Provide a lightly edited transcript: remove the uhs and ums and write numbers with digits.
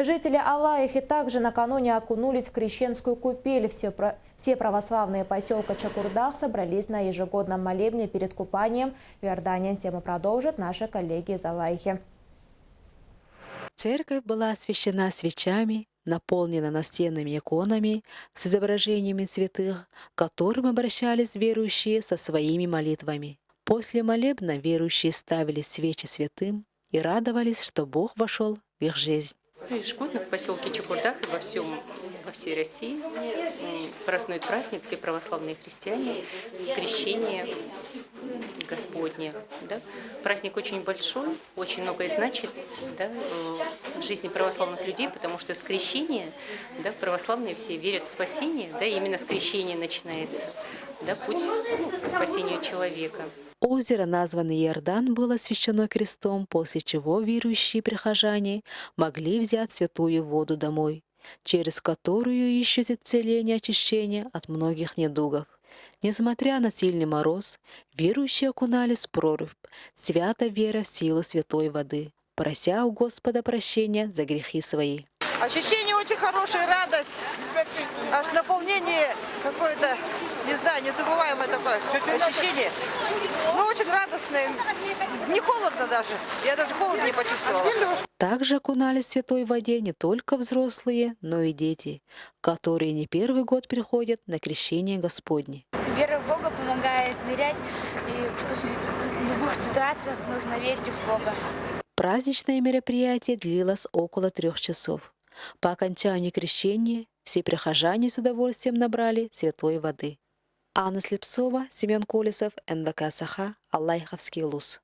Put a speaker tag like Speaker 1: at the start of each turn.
Speaker 1: Жители Алаихи также накануне окунулись в крещенскую купель. Все православные поселка Чакурдах собрались на ежегодном молебне перед купанием в Иордании. Тему продолжат наши коллеги из Алаихи.
Speaker 2: Церковь была освящена свечами, наполнена настенными иконами с изображениями святых, к которым обращались верующие со своими молитвами. После молебна верующие ставили свечи святым и радовались, что Бог вошел в их жизнь.
Speaker 3: Ежегодно в поселке Чукурдах и во всей России празднуют праздник все православные христиане, крещение Господне. Да? Праздник очень большой, очень многое значит, да, в жизни православных людей, потому что с крещения, да, православные все верят в спасение, да, и именно с крещения начинается, да, путь к спасению человека.
Speaker 2: Озеро, названное Иордан, было освящено крестом, после чего верующие прихожане могли взять святую воду домой, через которую ищут исцеление и очищение от многих недугов. Несмотря на сильный мороз, верующие окунались в прорубь, свято веря в силу святой воды, прося у Господа прощения за грехи свои.
Speaker 4: Ощущение очень хорошее, радость, аж наполнение какое-то, не знаю, незабываемое такое ощущение. Ну, очень радостное, не холодно даже, я даже холод не почувствовала.
Speaker 2: Также окунались в святой воде не только взрослые, но и дети, которые не первый год приходят на крещение Господне.
Speaker 5: Вера в Бога помогает нырять, и в любых ситуациях нужно верить в Бога.
Speaker 2: Праздничное мероприятие длилось около 3 часов. По окончании крещения все прихожане с удовольствием набрали святой воды. Анна Слепцова, Семен Колесов, НВК Саха, Алаиховский Луз.